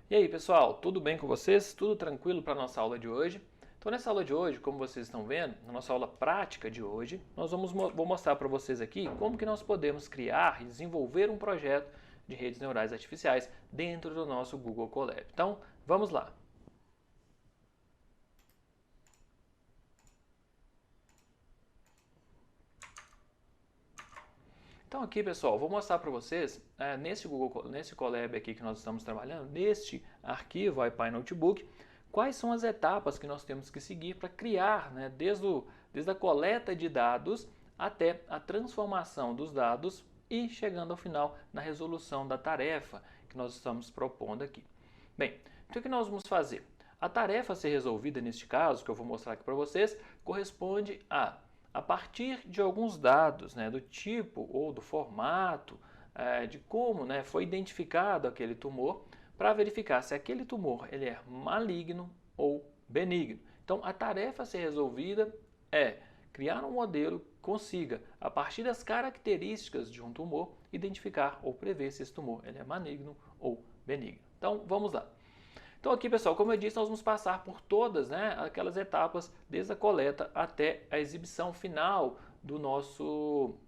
E aí, pessoal, tudo bem com vocês? Tudo tranquilo para a nossa aula de hoje? Então, nessa aula de hoje, como vocês estão vendo, na nossa aula prática de hoje, vou mostrar para vocês aqui como que nós podemos criar e desenvolver um projeto de redes neurais artificiais dentro do nosso Google Colab. Então, vamos lá. Então aqui, pessoal, vou mostrar para vocês, nesse Colab aqui que nós estamos trabalhando, neste arquivo IPy Notebook, quais são as etapas que nós temos que seguir para criar, né, desde a coleta de dados até a transformação dos dados e chegando ao final na resolução da tarefa que nós estamos propondo aqui. Bem, então o que nós vamos fazer? A tarefa a ser resolvida neste caso, que eu vou mostrar aqui para vocês, corresponde a partir de alguns dados, né, do tipo ou do formato, de como, né, foi identificado aquele tumor, para verificar se aquele tumor ele é maligno ou benigno. Então, a tarefa a ser resolvida é criar um modelo que consiga, a partir das características de um tumor, identificar ou prever se esse tumor ele é maligno ou benigno. Então, vamos lá. Então aqui, pessoal, como eu disse, nós vamos passar por todas, né, aquelas etapas, desde a coleta até a exibição final dos nossos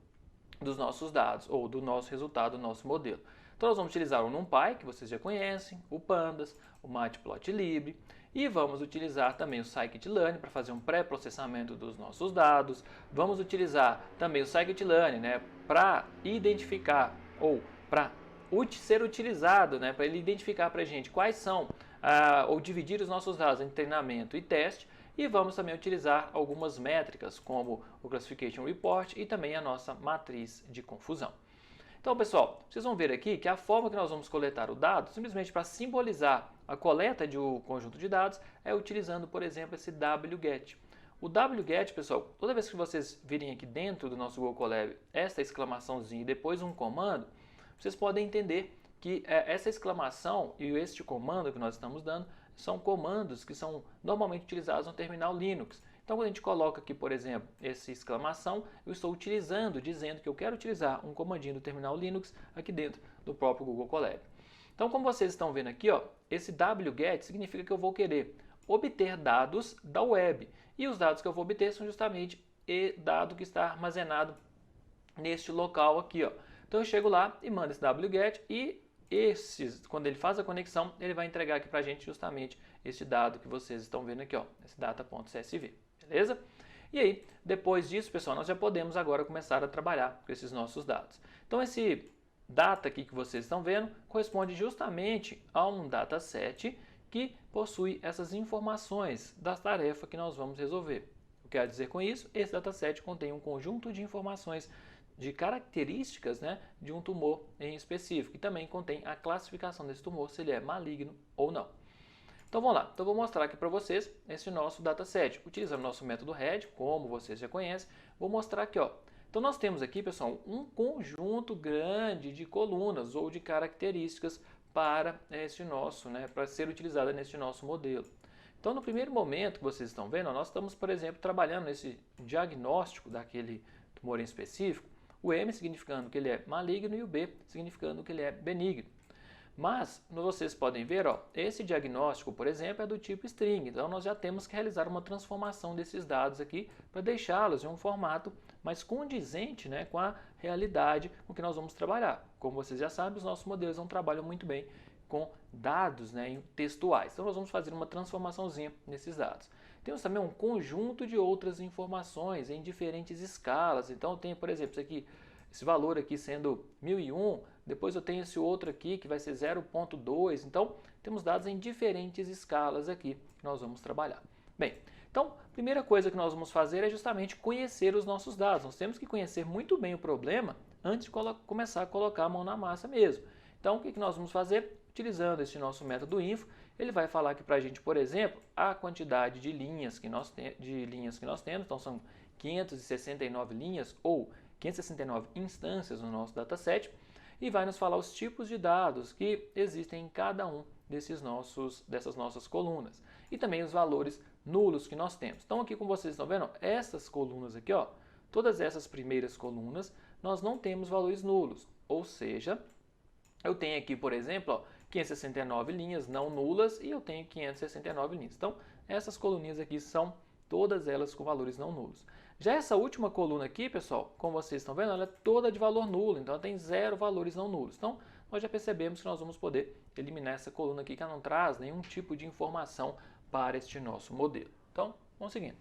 dados, ou do nosso resultado, do nosso modelo. Então nós vamos utilizar o NumPy, que vocês já conhecem, o Pandas, o Matplotlib, e vamos utilizar também o Scikit-learn para fazer um pré-processamento dos nossos dados. Vamos utilizar também o Scikit-learn, né, para identificar ou para ser utilizado, né, para ele identificar para a gente quais são, ou dividir os nossos dados em treinamento e teste, e vamos também utilizar algumas métricas, como o Classification Report e também a nossa matriz de confusão. Então, pessoal, vocês vão ver aqui que a forma que nós vamos coletar o dado, simplesmente para simbolizar a coleta de um conjunto de dados, é utilizando, por exemplo, esse wget. O wget, pessoal, toda vez que vocês virem aqui dentro do nosso Google Colab esta exclamaçãozinha e depois um comando, vocês podem entender que essa exclamação e este comando que nós estamos dando são comandos que são normalmente utilizados no terminal Linux. Então, quando a gente coloca aqui, por exemplo, essa exclamação, eu estou utilizando, dizendo que eu quero utilizar um comandinho do terminal Linux aqui dentro do próprio Google Colab. Então, como vocês estão vendo aqui, ó, esse wget significa que eu vou querer obter dados da web. E os dados que eu vou obter são justamente o dado que está armazenado neste local aqui, ó. Então eu chego lá e mando esse wget e quando ele faz a conexão, ele vai entregar aqui para a gente justamente este dado que vocês estão vendo aqui, ó, esse data.csv, beleza? E aí, depois disso, pessoal, nós já podemos agora começar a trabalhar com esses nossos dados. Então esse data aqui que vocês estão vendo corresponde justamente a um dataset que possui essas informações da tarefa que nós vamos resolver. O que quer dizer com isso? Esse dataset contém um conjunto de informações de características, né, de um tumor em específico e também contém a classificação desse tumor, se ele é maligno ou não. Então vamos lá, então vou mostrar aqui para vocês esse nosso dataset, utilizando o nosso método RED, como vocês já conhecem, vou mostrar aqui, ó. Então nós temos aqui, pessoal, um conjunto grande de colunas ou de características para esse nosso, né, para ser utilizada nesse nosso modelo. Então no primeiro momento que vocês estão vendo, nós estamos, por exemplo, trabalhando nesse diagnóstico daquele tumor em específico, o M significando que ele é maligno e o B significando que ele é benigno. Mas vocês podem ver, ó, esse diagnóstico, por exemplo, é do tipo string. Então nós já temos que realizar uma transformação desses dados aqui para deixá-los em um formato mais condizente, né, com a realidade com que nós vamos trabalhar. Como vocês já sabem, os nossos modelos não trabalham muito bem com dados, né, textuais. Então nós vamos fazer uma transformaçãozinha nesses dados. Temos também um conjunto de outras informações em diferentes escalas. Então eu tenho, por exemplo, isso aqui, esse valor aqui sendo 1001, depois eu tenho esse outro aqui que vai ser 0.2. Então temos dados em diferentes escalas aqui que nós vamos trabalhar. Bem, então a primeira coisa que nós vamos fazer é justamente conhecer os nossos dados. Nós temos que conhecer muito bem o problema antes de começar a colocar a mão na massa mesmo. Então o que nós vamos fazer? Utilizando esse nosso método info, ele vai falar aqui para a gente, por exemplo, a quantidade de linhas que nós temos. Então são 569 linhas ou 569 instâncias no nosso dataset. E vai nos falar os tipos de dados que existem em cada um dessas nossas colunas. E também os valores nulos que nós temos. Então aqui como vocês estão vendo, essas colunas aqui, ó, todas essas primeiras colunas, nós não temos valores nulos. Ou seja, eu tenho aqui, por exemplo, ó, 569 linhas não nulas e eu tenho 569 linhas. Então, essas coluninhas aqui são todas elas com valores não nulos. Já essa última coluna aqui, pessoal, como vocês estão vendo, ela é toda de valor nulo, então ela tem 0 valores não nulos. Então, nós já percebemos que nós vamos poder eliminar essa coluna aqui que não traz nenhum tipo de informação para este nosso modelo. Então, vamos seguindo.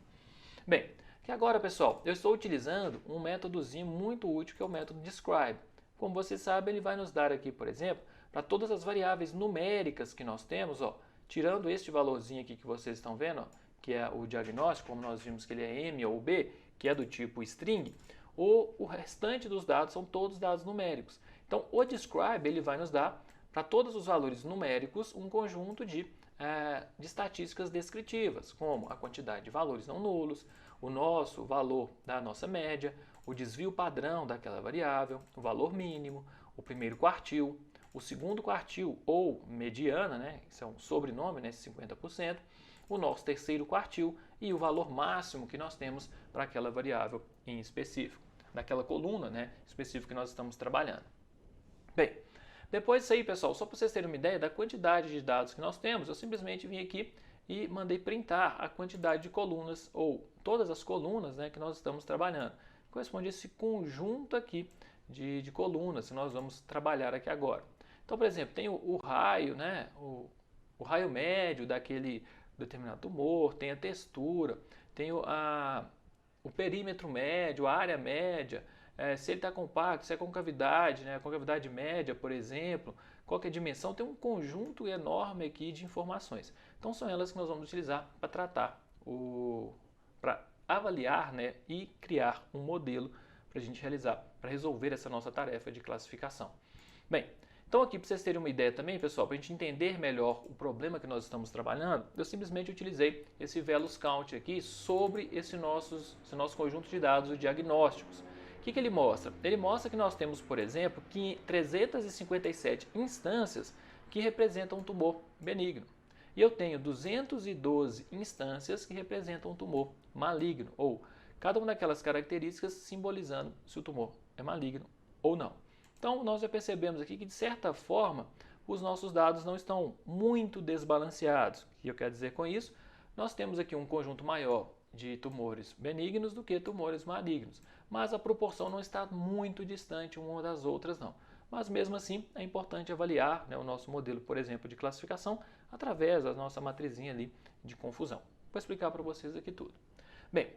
Bem, que agora, pessoal, eu estou utilizando um métodozinho muito útil que é o método describe. Como vocês sabem, ele vai nos dar aqui, por exemplo, para todas as variáveis numéricas que nós temos, ó, tirando este valorzinho aqui que vocês estão vendo, ó, que é o diagnóstico, como nós vimos que ele é M ou B, que é do tipo string, o restante dos dados são todos dados numéricos. Então, o describe ele vai nos dar, para todos os valores numéricos, um conjunto de estatísticas descritivas, como a quantidade de valores não nulos, o nosso valor da nossa média, o desvio padrão daquela variável, o valor mínimo, o primeiro quartil, o segundo quartil ou mediana, né, isso é um sobrenome, né, 50%, o nosso terceiro quartil e o valor máximo que nós temos para aquela variável em específico, daquela coluna, né, específica que nós estamos trabalhando. Bem, depois disso aí, pessoal, só para vocês terem uma ideia da quantidade de dados que nós temos, eu simplesmente vim aqui e mandei printar a quantidade de colunas, ou todas as colunas, né, que nós estamos trabalhando. Corresponde a esse conjunto aqui de colunas que nós vamos trabalhar aqui agora. Então, por exemplo, tem o raio, né, o raio médio daquele determinado tumor, tem a textura, tem o perímetro médio, a área média, se ele está compacto, se é concavidade, né, a concavidade média, por exemplo, qual que é a dimensão, tem um conjunto enorme aqui de informações. Então são elas que nós vamos utilizar para tratar, para avaliar, né, e criar um modelo para a gente realizar, para resolver essa nossa tarefa de classificação. Bem, então aqui para vocês terem uma ideia também, pessoal, para a gente entender melhor o problema que nós estamos trabalhando, eu simplesmente utilizei esse Velus Count aqui sobre esse nosso conjunto de dados de diagnósticos. O que ele mostra? Ele mostra que nós temos, por exemplo, 357 instâncias que representam um tumor benigno. E eu tenho 212 instâncias que representam um tumor maligno, ou cada uma daquelas características simbolizando se o tumor é maligno ou não. Então, nós já percebemos aqui que, de certa forma, os nossos dados não estão muito desbalanceados. O que eu quero dizer com isso? Nós temos aqui um conjunto maior de tumores benignos do que tumores malignos, mas a proporção não está muito distante uma das outras, não. Mas, mesmo assim, é importante avaliar, né, o nosso modelo, por exemplo, de classificação através da nossa matrizinha ali de confusão. Vou explicar para vocês aqui tudo. Bem,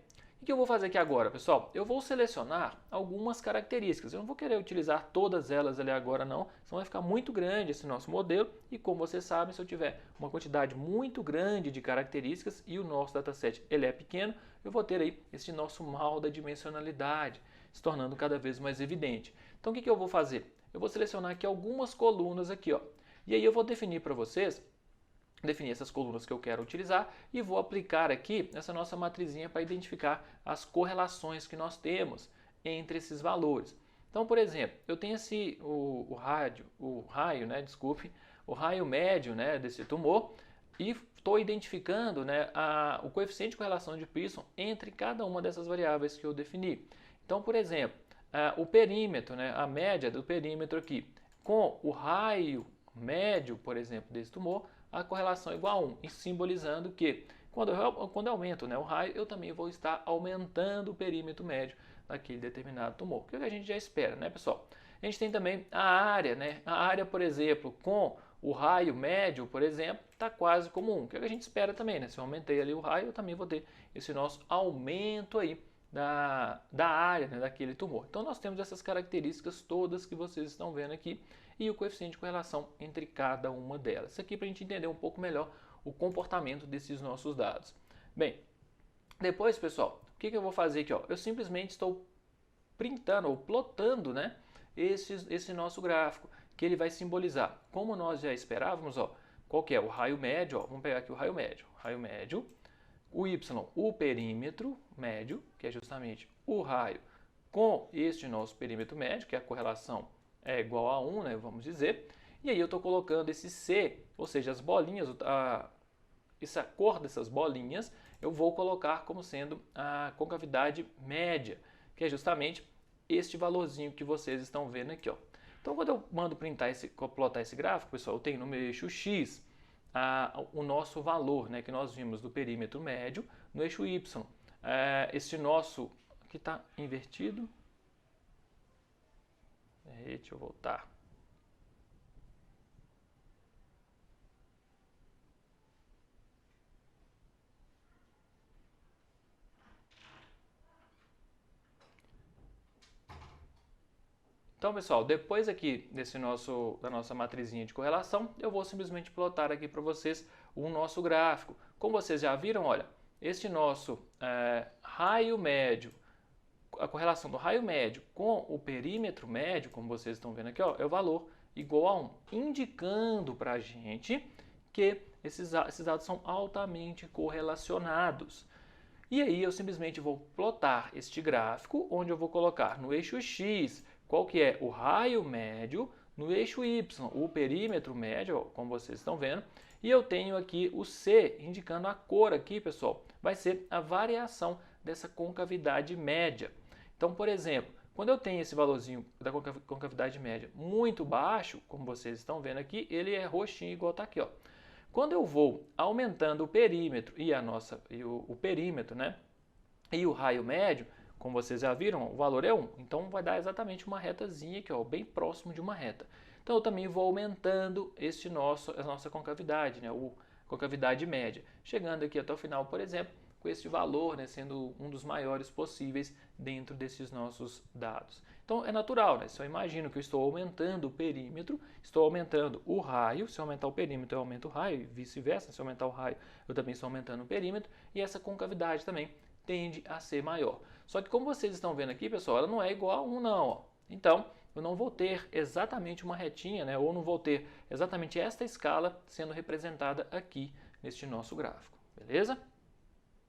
o que eu vou fazer aqui agora, pessoal? Eu vou selecionar algumas características. Eu não vou querer utilizar todas elas ali agora, não, senão vai ficar muito grande esse nosso modelo. E como vocês sabem, se eu tiver uma quantidade muito grande de características e o nosso dataset ele é pequeno, eu vou ter aí esse nosso mal da dimensionalidade, se tornando cada vez mais evidente. Então, o que eu vou fazer? Eu vou selecionar aqui algumas colunas aqui, ó. E aí eu vou definir para vocês, definir essas colunas que eu quero utilizar e vou aplicar aqui essa nossa matrizinha para identificar as correlações que nós temos entre esses valores. Então, por exemplo, eu tenho o raio médio, né, desse tumor e estou identificando, né, o coeficiente de correlação de Pearson entre cada uma dessas variáveis que eu defini. Então, por exemplo, o perímetro, né, a média do perímetro aqui com o raio médio, por exemplo, desse tumor, a correlação é igual a 1, simbolizando que quando eu aumento, né, o raio, eu também vou estar aumentando o perímetro médio daquele determinado tumor. O que a gente já espera, né, pessoal? A gente tem também a área, né? A área, por exemplo, com o raio médio, por exemplo, está quase como 1. O que a gente espera também, né? Se eu aumentei ali o raio, eu também vou ter esse nosso aumento aí da área, né, daquele tumor. Então nós temos essas características todas que vocês estão vendo aqui e o coeficiente de correlação entre cada uma delas. Isso aqui para a gente entender um pouco melhor o comportamento desses nossos dados. Bem, depois, pessoal, o que eu vou fazer aqui? Ó? Eu simplesmente estou printando ou plotando, né, esse nosso gráfico, que ele vai simbolizar, como nós já esperávamos, ó, qual que é o raio médio, ó, vamos pegar aqui o raio médio, o Y, o perímetro médio, que é justamente o raio com este nosso perímetro médio, que a correlação é igual a 1, né, vamos dizer, e aí eu estou colocando esse C, ou seja, as bolinhas, essa cor dessas bolinhas, eu vou colocar como sendo a concavidade média, que é justamente este valorzinho que vocês estão vendo aqui, ó. Então, quando eu mando plotar esse gráfico, pessoal, eu tenho no meu eixo X o nosso valor, né, que nós vimos do perímetro médio, no eixo Y. Este nosso, aqui está invertido, deixa eu voltar. Então, pessoal, depois aqui da nossa matrizinha de correlação, eu vou simplesmente plotar aqui para vocês o nosso gráfico. Como vocês já viram, olha, este nosso raio médio, a correlação do raio médio com o perímetro médio, como vocês estão vendo aqui, ó, é o valor igual a 1, indicando para a gente que esses dados são altamente correlacionados. E aí eu simplesmente vou plotar este gráfico, onde eu vou colocar no eixo X qual que é o raio médio, no eixo Y o perímetro médio, como vocês estão vendo, e eu tenho aqui o C, indicando a cor aqui, pessoal, vai ser a variação dessa concavidade média. Então, por exemplo, quando eu tenho esse valorzinho da concavidade média muito baixo, como vocês estão vendo aqui, ele é roxinho igual está aqui, ó. Quando eu vou aumentando o perímetro o perímetro, né, e o raio médio, como vocês já viram, o valor é 1. Então vai dar exatamente uma retazinha aqui, ó, bem próximo de uma reta. Então eu também vou aumentando a nossa concavidade, né, concavidade média, chegando aqui até o final, por exemplo, com este valor, né, sendo um dos maiores possíveis dentro desses nossos dados. Então é natural, né? Se eu imagino que eu estou aumentando o perímetro, estou aumentando o raio, se eu aumentar o perímetro eu aumento o raio e vice-versa, se eu aumentar o raio eu também estou aumentando o perímetro e essa concavidade também tende a ser maior. Só que como vocês estão vendo aqui, pessoal, ela não é igual a 1 não, ó. Então eu não vou ter exatamente uma retinha, né, ou não vou ter exatamente esta escala sendo representada aqui neste nosso gráfico, beleza?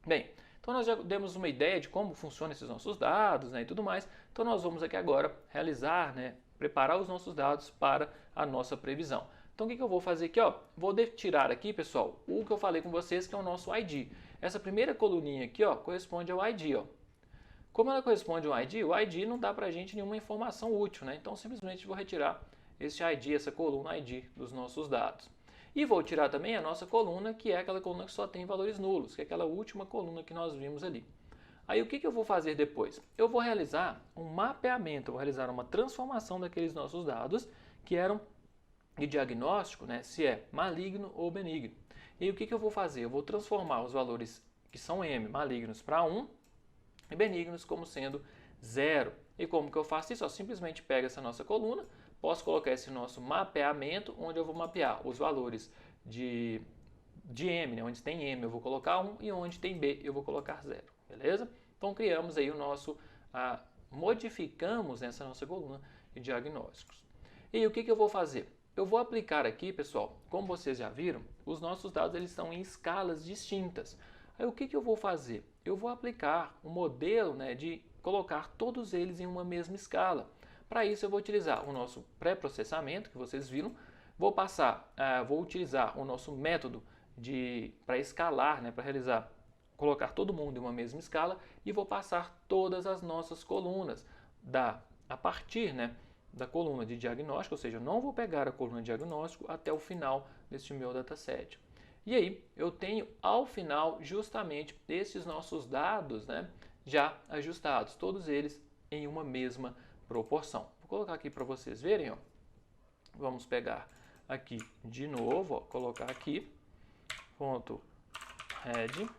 Bem, então nós já demos uma ideia de como funcionam esses nossos dados, né, e tudo mais. Então nós vamos aqui agora realizar, né, preparar os nossos dados para a nossa previsão. Então o que eu vou fazer aqui? Ó, vou tirar aqui, pessoal, o que eu falei com vocês, que é o nosso ID. Essa primeira coluninha aqui, ó, corresponde ao ID. Ó. Como ela corresponde ao ID, o ID não dá para a gente nenhuma informação útil, né? Então simplesmente vou retirar esse ID, essa coluna ID dos nossos dados. E vou tirar também a nossa coluna, que é aquela coluna que só tem valores nulos, que é aquela última coluna que nós vimos ali. Aí o que eu vou fazer depois? Eu vou realizar um mapeamento, eu vou realizar uma transformação daqueles nossos dados que eram de diagnóstico, né, se é maligno ou benigno. E o que eu vou fazer? Eu vou transformar os valores que são M malignos para 1 e benignos como sendo 0. E como que eu faço isso? Eu simplesmente pego essa nossa coluna, posso colocar esse nosso mapeamento, onde eu vou mapear os valores de M, né? Onde tem M eu vou colocar 1 e onde tem B eu vou colocar 0, beleza? Então criamos aí o nosso, modificamos essa nossa coluna de diagnósticos. E o que eu vou fazer? Eu vou aplicar aqui, pessoal, como vocês já viram, os nossos dados eles estão em escalas distintas. Aí o que eu vou fazer? Eu vou aplicar um modelo, né, de colocar todos eles em uma mesma escala. Para isso eu vou utilizar o nosso pré-processamento, que vocês viram, vou utilizar o nosso método para escalar, né, para colocar todo mundo em uma mesma escala e vou passar todas as nossas colunas a partir, né, da coluna de diagnóstico, ou seja, eu não vou pegar a coluna de diagnóstico até o final deste meu dataset. E aí eu tenho ao final justamente esses nossos dados, né, já ajustados, todos eles em uma mesma proporção. Vou colocar aqui para vocês verem, ó. Vamos pegar aqui de novo, ó, colocar aqui ponto head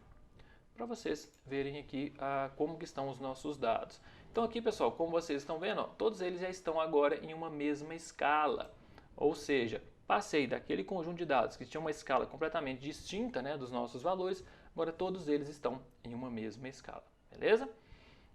para vocês verem aqui como que estão os nossos dados. Então aqui, pessoal, como vocês estão vendo, ó, todos eles já estão agora em uma mesma escala, ou seja, passei daquele conjunto de dados que tinha uma escala completamente distinta, né, dos nossos valores, agora todos eles estão em uma mesma escala, beleza?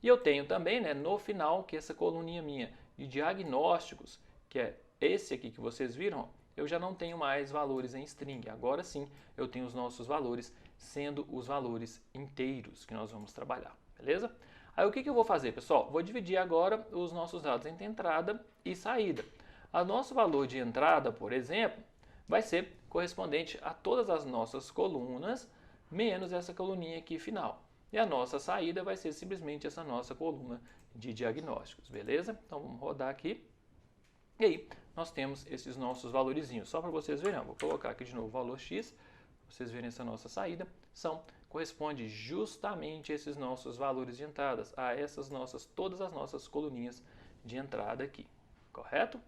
E eu tenho também, né, no final, que essa coluninha minha de diagnósticos, que é esse aqui que vocês viram, ó, eu já não tenho mais valores em string, agora sim eu tenho os nossos valores sendo os valores inteiros que nós vamos trabalhar, beleza? Aí o que eu vou fazer, pessoal? Vou dividir agora os nossos dados entre entrada e saída. O nosso valor de entrada, por exemplo, vai ser correspondente a todas as nossas colunas, menos essa coluninha aqui final. E a nossa saída vai ser simplesmente essa nossa coluna de diagnósticos, beleza? Então vamos rodar aqui. E aí, nós temos esses nossos valorizinhos. Só para vocês verem, vou colocar aqui de novo o valor x, para vocês verem essa nossa saída, corresponde justamente a esses nossos valores de entradas, a essas todas as nossas coluninhas de entrada aqui, correto?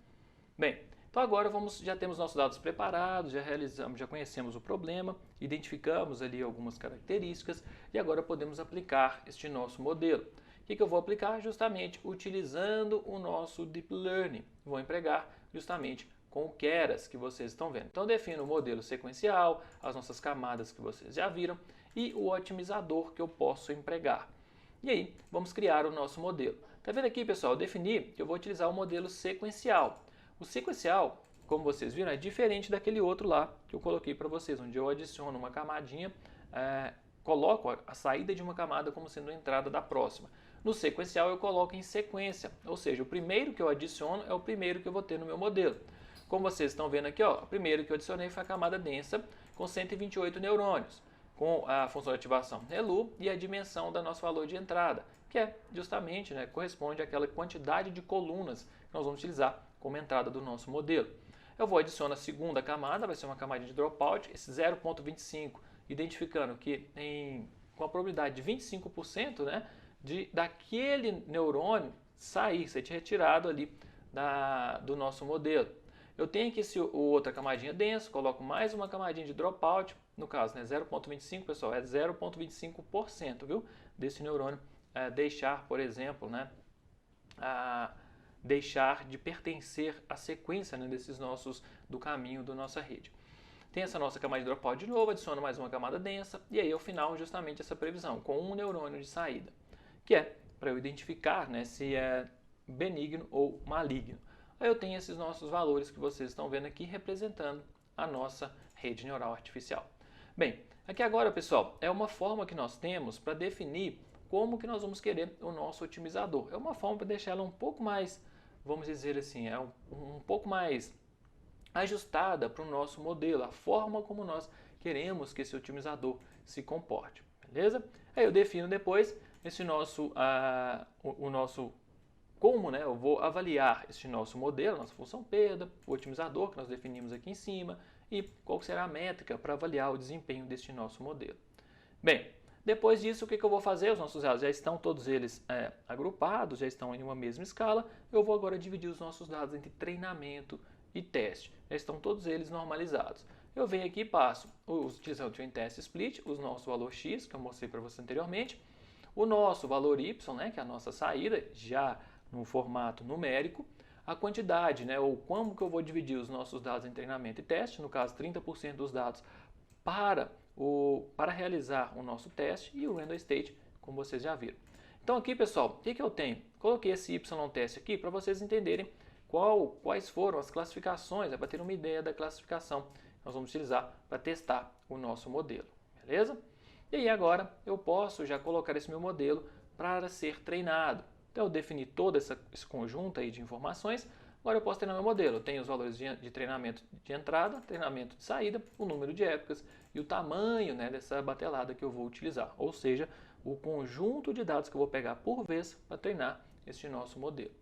Bem, então agora já temos nossos dados preparados, já conhecemos o problema, identificamos ali algumas características e agora podemos aplicar este nosso modelo. O que eu vou aplicar? Justamente utilizando o nosso Deep Learning. Vou empregar justamente com o Keras que vocês estão vendo. Então defino o modelo sequencial, as nossas camadas que vocês já viram e o otimizador que eu posso empregar. E aí, vamos criar o nosso modelo. Tá vendo aqui, pessoal? Eu defini que eu vou utilizar o modelo sequencial. O sequencial, como vocês viram, é diferente daquele outro lá que eu coloquei para vocês, onde eu adiciono uma camadinha, coloco a saída de uma camada como sendo a entrada da próxima. No sequencial eu coloco em sequência, ou seja, o primeiro que eu adiciono é o primeiro que eu vou ter no meu modelo. Como vocês estão vendo aqui, ó, o primeiro que eu adicionei foi a camada densa com 128 neurônios, com a função de ativação ReLU e a dimensão do nosso valor de entrada, que é justamente, corresponde àquela quantidade de colunas que nós vamos utilizar como entrada do nosso modelo. Eu vou adicionar a segunda camada, vai ser uma camada de dropout, esse 0,25, identificando que com a probabilidade de 25%, daquele neurônio ser retirado ali do nosso modelo. Eu tenho aqui outra camadinha densa, coloco mais uma camadinha de dropout, no caso 0,25, pessoal, é 0,25%, viu? Desse neurônio deixar, por exemplo, deixar de pertencer à sequência do caminho da nossa rede. Tem essa nossa camada de dropout de novo, adiciono mais uma camada densa, e aí ao final justamente essa previsão, com um neurônio de saída, que é para eu identificar se é benigno ou maligno. Aí eu tenho esses nossos valores que vocês estão vendo aqui representando a nossa rede neural artificial. Bem, aqui agora, pessoal, é uma forma que nós temos para definir como que nós vamos querer o nosso otimizador. É uma forma para deixar ela um pouco mais, vamos dizer assim, um pouco mais ajustada para o nosso modelo, a forma como nós queremos que esse otimizador se comporte, beleza? Aí eu defino depois o nosso como eu vou avaliar este nosso modelo, nossa função perda, o otimizador que nós definimos aqui em cima e qual será a métrica para avaliar o desempenho deste nosso modelo. Bem, depois disso, o que eu vou fazer? Os nossos dados já estão todos eles agrupados, já estão em uma mesma escala. Eu vou agora dividir os nossos dados entre treinamento e teste. Já estão todos eles normalizados. Eu venho aqui e passo, utilizando o Train Test Split, o nosso valor x, que eu mostrei para você anteriormente, o nosso valor y, que é a nossa saída, já no formato numérico, a quantidade, ou como que eu vou dividir os nossos dados em treinamento e teste, no caso 30% dos dados para realizar o nosso teste e o random state, como vocês já viram. Então aqui, pessoal, o que eu tenho? Coloquei esse y-teste aqui para vocês entenderem quais foram as classificações, para ter uma ideia da classificação que nós vamos utilizar para testar o nosso modelo, beleza? E aí agora eu posso já colocar esse meu modelo para ser treinado. Então eu defini todo esse conjunto aí de informações, agora eu posso treinar meu modelo. Eu tenho os valores de treinamento de entrada, treinamento de saída, o número de épocas e o tamanho dessa batelada que eu vou utilizar, ou seja, o conjunto de dados que eu vou pegar por vez para treinar este nosso modelo.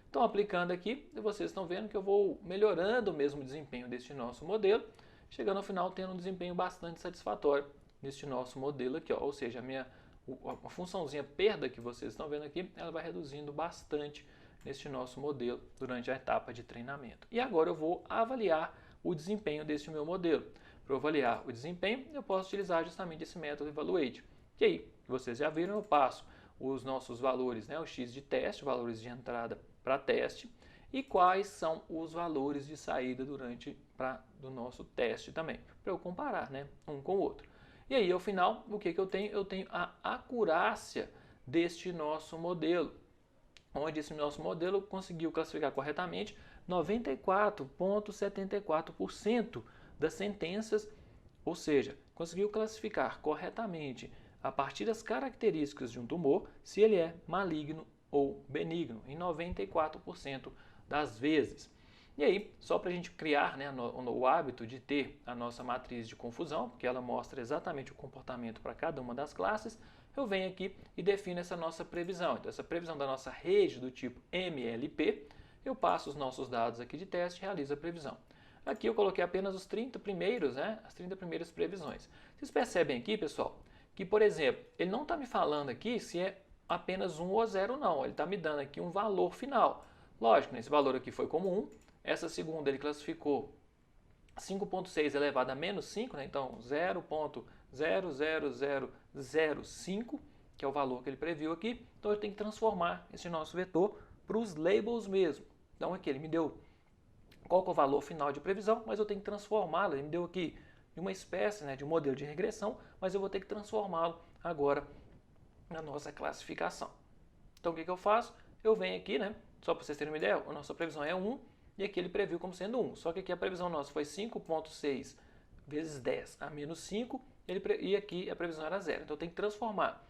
Então aplicando aqui, vocês estão vendo que eu vou melhorando o mesmo desempenho deste nosso modelo, chegando ao final tendo um desempenho bastante satisfatório neste nosso modelo aqui, ou seja, a funçãozinha perda que vocês estão vendo aqui, ela vai reduzindo bastante neste nosso modelo durante a etapa de treinamento. E agora eu vou avaliar o desempenho deste meu modelo. Para avaliar o desempenho, eu posso utilizar justamente esse método Evaluate. Que aí, vocês já viram, eu passo os nossos valores, o x de teste, valores de entrada para teste, e quais são os valores de saída do nosso teste também, para eu comparar um com o outro. E aí, ao final, o que eu tenho? Eu tenho a acurácia deste nosso modelo, onde esse nosso modelo conseguiu classificar corretamente 94,74% das sentenças, ou seja, conseguiu classificar corretamente, a partir das características de um tumor, se ele é maligno ou benigno, em 94% das vezes. E aí, só para a gente criar o hábito de ter a nossa matriz de confusão, porque ela mostra exatamente o comportamento para cada uma das classes, eu venho aqui e defino essa nossa previsão. Então, essa previsão da nossa rede do tipo MLP, eu passo os nossos dados aqui de teste e realizo a previsão. Aqui eu coloquei apenas os 30 primeiros, né, as 30 primeiras previsões. Vocês percebem aqui, pessoal, que, por exemplo, ele não está me falando aqui se é apenas 1 ou 0 não, ele está me dando aqui um valor final. Lógico, né, esse valor aqui foi como 1, essa segunda ele classificou 5.6 elevado a menos 5, né, então 0.00005, que é o valor que ele previu aqui, então eu tenho que transformar esse nosso vetor para os labels mesmo. Então aqui ele me deu qual que é o valor final de previsão, mas eu tenho que transformá-lo. Ele me deu aqui de uma espécie, né, de um modelo de regressão, mas eu vou ter que transformá-lo agora na nossa classificação. Então o que eu faço? Eu venho aqui, né, só para vocês terem uma ideia, a nossa previsão é 1 e aqui ele previu como sendo 1. Só que aqui a previsão nossa foi 5.6 vezes 10 a menos 5 e aqui a previsão era 0. Então eu tenho que transformar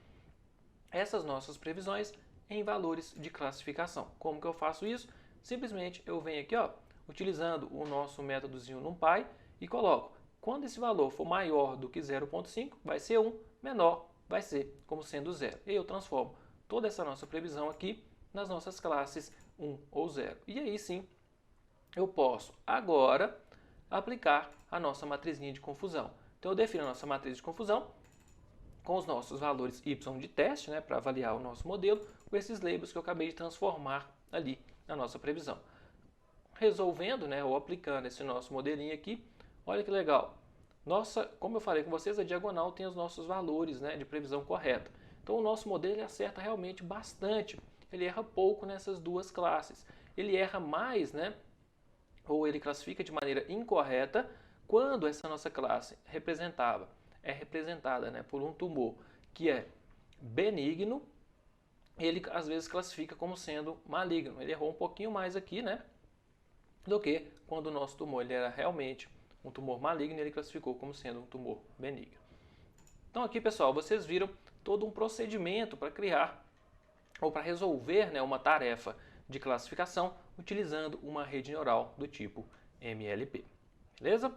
essas nossas previsões em valores de classificação. Como que eu faço isso? Simplesmente eu venho aqui, ó, utilizando o nosso métodozinho NumPy e coloco, quando esse valor for maior do que 0.5, vai ser 1, menor vai ser como sendo 0. E eu transformo toda essa nossa previsão aqui nas nossas classes 1 ou 0. E aí sim, eu posso agora aplicar a nossa matrizinha de confusão. Então eu defino a nossa matriz de confusão com os nossos valores y de teste, né, para avaliar o nosso modelo, com esses labels que eu acabei de transformar ali na nossa previsão. Resolvendo, né, ou aplicando esse nosso modelinho aqui, olha que legal. Nossa, como eu falei com vocês, a diagonal tem os nossos valores, né, de previsão correta. Então o nosso modelo ele acerta realmente bastante. Ele erra pouco nessas duas classes. Ele erra mais, né, ou ele classifica de maneira incorreta quando essa nossa classe é representada, né, por um tumor que é benigno, ele às vezes classifica como sendo maligno. Ele errou um pouquinho mais aqui, né, do que quando o nosso tumor ele era realmente um tumor maligno, ele classificou como sendo um tumor benigno. Então aqui, pessoal, vocês viram todo um procedimento para criar ou para resolver, né, uma tarefa de classificação utilizando uma rede neural do tipo MLP. Beleza?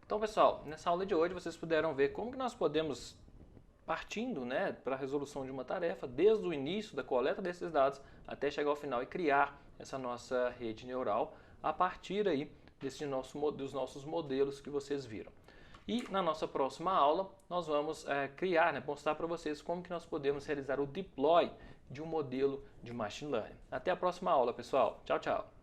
Então, pessoal, nessa aula de hoje vocês puderam ver como que nós podemos, partindo, né, para a resolução de uma tarefa, desde o início da coleta desses dados até chegar ao final e criar essa nossa rede neural a partir aí dos nossos modelos que vocês viram. E na nossa próxima aula nós vamos criar, né, mostrar para vocês como que nós podemos realizar o deploy de um modelo de machine learning. Até a próxima aula, pessoal. Tchau, tchau.